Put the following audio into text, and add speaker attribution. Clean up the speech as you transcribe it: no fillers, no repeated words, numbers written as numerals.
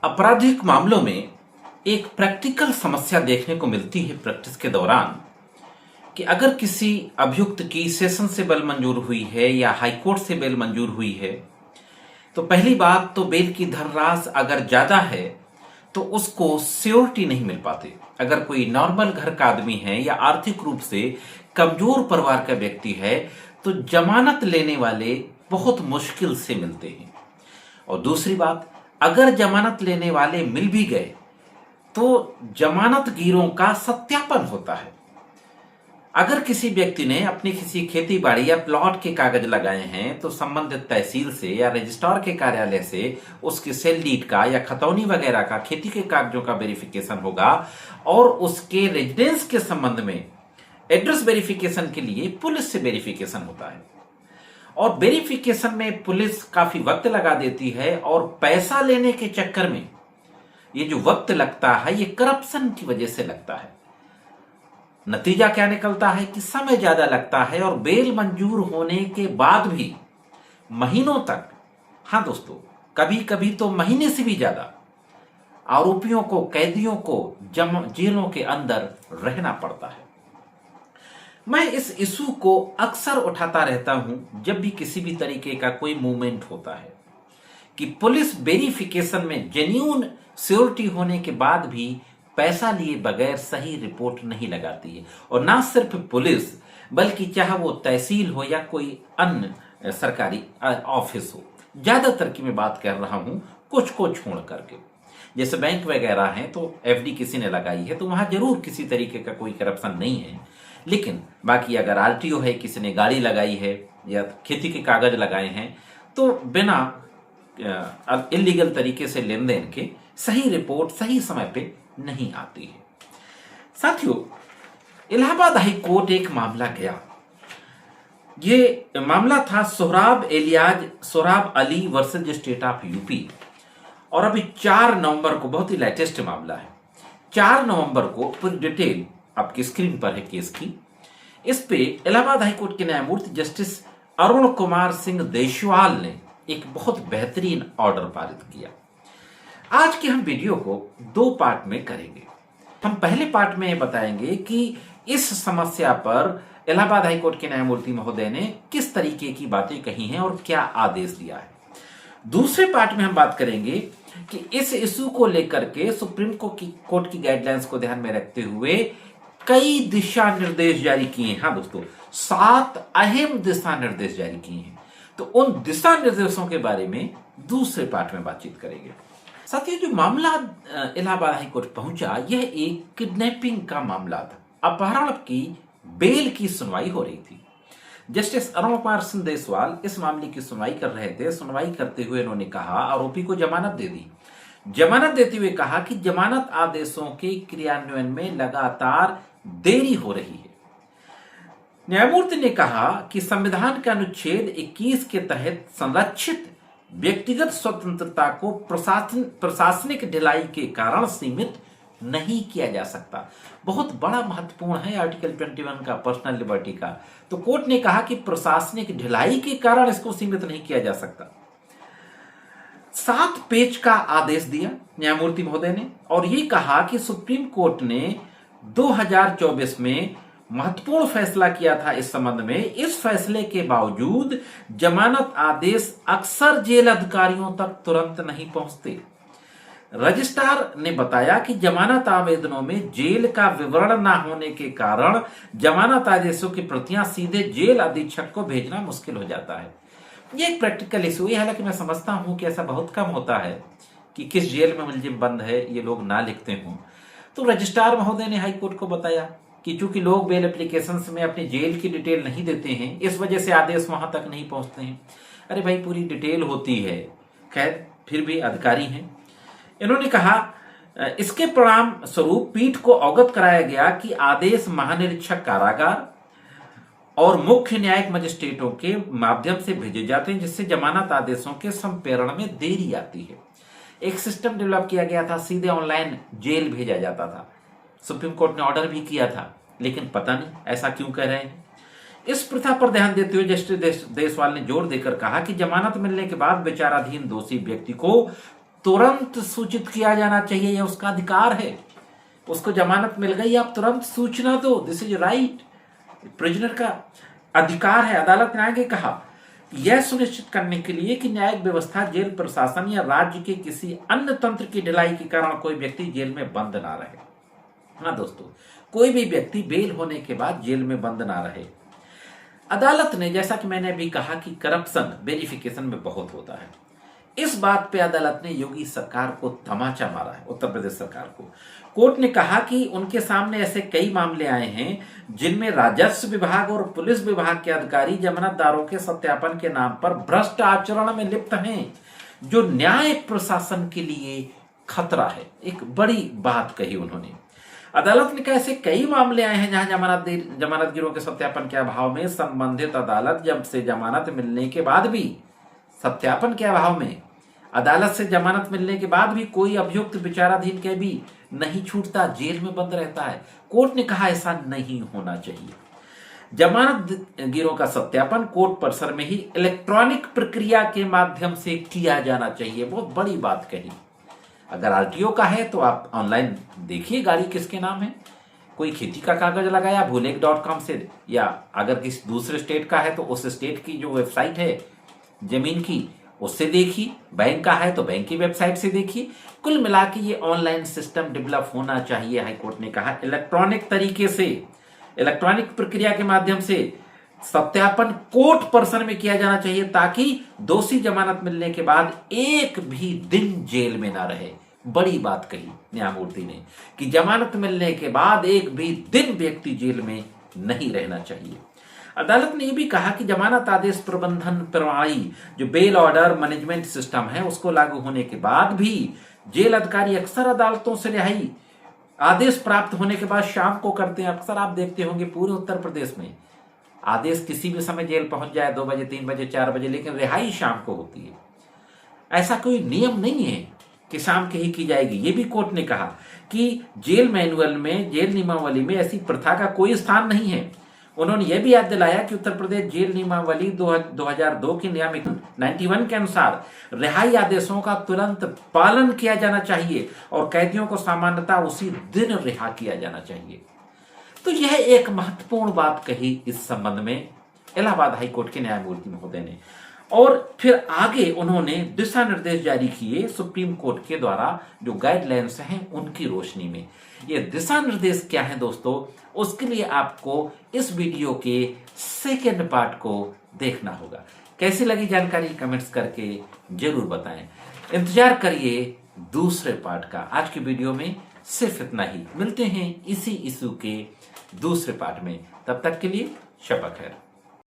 Speaker 1: आपराधिक मामलों में एक प्रैक्टिकल समस्या देखने को मिलती है प्रैक्टिस के दौरान कि अगर किसी अभियुक्त की सेशन से बेल मंजूर हुई है या हाईकोर्ट से बेल मंजूर हुई है तो पहली बात तो बेल की धनराशि अगर ज्यादा है तो उसको सियोरिटी नहीं मिल पाती। अगर कोई नॉर्मल घर का आदमी है या आर्थिक रूप से कमजोर परिवार का व्यक्ति है तो जमानत लेने वाले बहुत मुश्किल से मिलते हैं। और दूसरी बात, अगर जमानत लेने वाले मिल भी गए तो जमानतगीरों का सत्यापन होता है। अगर किसी व्यक्ति ने अपनी किसी खेती बाड़ी या प्लॉट के कागज लगाए हैं तो संबंधित तहसील से या रजिस्ट्रार के कार्यालय से उसकी सेल डीड का या खतौनी वगैरह का खेती के कागजों का वेरिफिकेशन होगा और उसके रेजिडेंस के संबंध में एड्रेस वेरिफिकेशन के लिए पुलिस से वेरिफिकेशन होता है। और वेरिफिकेशन में पुलिस काफी वक्त लगा देती है और पैसा लेने के चक्कर में ये जो वक्त लगता है ये करप्शन की वजह से लगता है। नतीजा क्या निकलता है कि समय ज्यादा लगता है और बेल मंजूर होने के बाद भी महीनों तक, हाँ दोस्तों, कभी कभी तो महीने से भी ज्यादा आरोपियों को, कैदियों को जेलों के अंदर रहना पड़ता है। मैं इस इशू को अक्सर उठाता रहता हूं जब भी किसी भी तरीके का कोई मूवमेंट होता है कि पुलिस वेरिफिकेशन में जेन्युइन सियोरिटी होने के बाद भी पैसा लिए बगैर सही रिपोर्ट नहीं लगाती है। और ना सिर्फ पुलिस बल्कि चाहे वो तहसील हो या कोई अन्य सरकारी ऑफिस हो, ज्यादातर की मैं बात कर रहा हूं, कुछ को छोड़ करके। जैसे बैंक वगैरह हैं तो एफडी किसी ने लगाई है तो वहां जरूर किसी तरीके का कोई करप्शन नहीं है, लेकिन बाकी अगर आरटीओ है, किसी ने गाड़ी लगाई है या खेती के कागज लगाए हैं तो बिना इलीगल तरीके से लेन देन के सही रिपोर्ट सही समय पे नहीं आती है। साथियों, इलाहाबाद हाई कोर्ट एक मामला गया। ये मामला था Sohrab Ali versus state of UP. और अभी 4 नवंबर को, बहुत ही लेटेस्ट मामला है, 4 नवंबर को पूरी डिटेल आपकी स्क्रीन पर है केस की। इस पे इलाहाबाद हाई कोर्ट के न्यायमूर्ति जस्टिस अरुण कुमार सिंह देशवाल ने एक बहुत बेहतरीन ऑर्डर पारित किया। आज के हम वीडियो को 2 पार्ट में करेंगे। हम पहले पार्ट में बताएंगे कि इस समस्या पर इलाहाबाद हाई कोर्ट के न्यायमूर्ति महोदय ने किस तरीके की बातें कही हैं और क्या आदेश दिया है। दूसरे पार्ट में हम बात करेंगे कि इस इशू को लेकर के सुप्रीम कोर्ट की गाइडलाइंस को ध्यान में रखते हुए कई दिशा निर्देश जारी किए हैं। हाँ दोस्तों, 7 अहम दिशा निर्देश जारी किए हैं। तो उन दिशा निर्देशों के बारे में दूसरे पार्ट में बातचीत करेंगे। साथियों, जो मामला इलाहाबाद हाई कोर्ट पहुंचा, यह एक किडनैपिंग का मामला था। अपहरण की बेल की सुनवाई हो रही थी। जस्टिस अरुण कुमार सिंह देशवाल इस मामले की सुनवाई कर रहे थे। सुनवाई करते हुए इन्होंने कहा, आरोपी को जमानत दे दी। जमानत देते हुए कहा कि जमानत आदेशों के क्रियान्वयन में लगातार देरी हो रही है। न्यायमूर्ति ने कहा कि संविधान के अनुच्छेद 21 के तहत संरक्षित व्यक्तिगत स्वतंत्रता को प्रशासनिक ढिलाई के कारण सीमित नहीं किया जा सकता। बहुत बड़ा महत्वपूर्ण है आर्टिकल 21 का, पर्सनल लिबर्टी का। तो कोर्ट ने कहा कि प्रशासनिक ढिलाई के कारण इसको सीमित नहीं किया जा सकता। 7 पेज का आदेश दिया न्यायमूर्ति महोदय ने और ये कहा कि सुप्रीम कोर्ट ने 2024 में महत्वपूर्ण फैसला किया था इस संबंध में। इस फैसले के बावजूद जमानत आदेश अक्सर जेल अधिकारियों तक तुरंत नहीं पहुंचते। रजिस्ट्रार ने बताया कि जमानत आवेदनों में जेल का विवरण न होने के कारण जमानत आदेशों की प्रतियां सीधे जेल अधीक्षक को भेजना मुश्किल हो जाता है। ये एक प्रैक्टिकल इशू है। हालांकि मैं समझता हूं कि ऐसा बहुत कम होता है कि किस जेल में मुलजिम बंद है ये लोग ना लिखते हों। तो रजिस्ट्रार महोदय ने हाईकोर्ट को बताया कि चूंकि लोग बेल एप्लीकेशन में अपनी जेल की डिटेल नहीं देते हैं, इस वजह से आदेश वहां तक नहीं पहुंचते हैं। अरे भाई, पूरी डिटेल होती है। खैर, फिर भी अधिकारी हैं। इन्होंने कहा, इसके परिणाम स्वरूप पीठ को अवगत कराया गया कि आदेश महानिरीक्षक कारागार और मुख्य न्यायिक मजिस्ट्रेटों के माध्यम से भेजे जाते हैं, जिससे जमानत आदेशों के संप्रेरण में देरी आती है। एक सिस्टम डेवलप किया गया था, सीधे ऑनलाइन जेल भेजा जाता था। सुप्रीम कोर्ट ने ऑर्डर भी किया था, लेकिन पता नहीं ऐसा क्यों कह रहे हैं। इस प्रथा पर ध्यान देते हुए जस्टिस देशवाल ने जोर देकर कहा कि जमानत मिलने के बाद विचाराधीन दोषी व्यक्ति को तुरंत सूचित किया जाना चाहिए, यह उसका अधिकार है। उसको जमानत मिल गई, आप तुरंत सूचना दो, दिस इज राइट, प्रिजनर का अधिकार है। अदालत ने आगे कहा यह सुनिश्चित करने के लिए कि न्यायिक व्यवस्था, जेल प्रशासन या राज्य के किसी अन्य तंत्र की ढिलाई के कारण कोई व्यक्ति जेल में बंद ना रहे। हाँ दोस्तों, कोई भी व्यक्ति बेल होने के बाद जेल में बंद ना रहे। अदालत ने, जैसा कि मैंने अभी कहा कि करप्शन वेरिफिकेशन में बहुत होता है, इस बात पे अदालत ने योगी सरकार को तमाचा मारा है, उत्तर प्रदेश सरकार को। कोर्ट ने कहा कि उनके सामने ऐसे कई मामले आए हैं जिनमें राजस्व विभाग और पुलिस विभाग के अधिकारी जमानतदारों के सत्यापन के नाम पर भ्रष्ट आचरण में लिप्त हैं, जो न्याय प्रशासन के लिए खतरा है। एक बड़ी बात कही उन्होंने। अदालत ने कहा ऐसे कई मामले आए हैं जहां जमानतगिरों के सत्यापन के अभाव में संबंधित अदालत जब से जमानत मिलने के बाद भी, सत्यापन के अभाव में अदालत से जमानत मिलने के बाद भी कोई अभियुक्त विचाराधीन कैदी नहीं छूटता, जेल में बंद रहता है। कोर्ट ने कहा ऐसा नहीं होना चाहिए। जमानतगिरों का सत्यापन कोर्ट परिसर में ही इलेक्ट्रॉनिक प्रक्रिया के माध्यम से किया जाना चाहिए। बहुत बड़ी बात कही। अगर आरटीओ का है तो आप ऑनलाइन देखिए गाड़ी किसके नाम है, कोई खेती का कागज लगाया भूलेख.com से, या अगर किसी दूसरे स्टेट का है तो उस स्टेट की जो वेबसाइट है जमीन की उससे देखिए, बैंक का है तो बैंक की वेबसाइट से देखिए। कुल मिला के ये ऑनलाइन सिस्टम डेवलप होना चाहिए। हाईकोर्ट ने कहा इलेक्ट्रॉनिक तरीके से, इलेक्ट्रॉनिक प्रक्रिया के माध्यम से सत्यापन कोर्ट परिसर में किया जाना चाहिए, ताकि दोषी जमानत मिलने के बाद एक भी दिन जेल में ना रहे। बड़ी बात कही न्यायमूर्ति ने कि जमानत मिलने के बाद एक भी दिन व्यक्ति जेल में नहीं रहना चाहिए। अदालत ने यह भी कहा कि जमानत आदेश प्रबंधन प्रणाली, जो बेल ऑर्डर मैनेजमेंट सिस्टम है, उसको लागू होने के बाद भी जेल अधिकारी अक्सर अदालतों से रिहाई आदेश प्राप्त होने के बाद शाम को करते हैं। अक्सर आप देखते होंगे पूरे उत्तर प्रदेश में आदेश किसी भी समय जेल पहुंच जाए, 2 बजे 3 बजे 4 बजे, लेकिन रिहाई शाम को होती है। ऐसा कोई नियम नहीं है कि शाम के ही की जाएगी। ये भी कोर्ट ने कहा कि जेल मैनुअल में, जेल नियमावली में ऐसी प्रथा का कोई स्थान नहीं है। उन्होंने यह भी याद दिलाया कि उत्तर प्रदेश जेल नियमावली 2002 की नियमित 91 के अनुसार रिहाई आदेशों का तुरंत पालन किया जाना चाहिए और कैदियों को सामान्यतः उसी दिन रिहा किया जाना चाहिए। तो यह एक महत्वपूर्ण बात कही इस संबंध में इलाहाबाद हाईकोर्ट के न्यायमूर्ति महोदय ने। और फिर आगे उन्होंने दिशा निर्देश जारी किए सुप्रीम कोर्ट के द्वारा, जो गाइडलाइंस हैं उनकी रोशनी में। ये दिशा निर्देश क्या है दोस्तों, उसके लिए आपको इस वीडियो के सेकेंड पार्ट को देखना होगा। कैसी लगी जानकारी कमेंट्स करके जरूर बताएं। इंतजार करिए दूसरे पार्ट का। आज की वीडियो में सिर्फ इतना ही। मिलते हैं इसी इशू के दूसरे पार्ट में। तब तक के लिए शब खैर।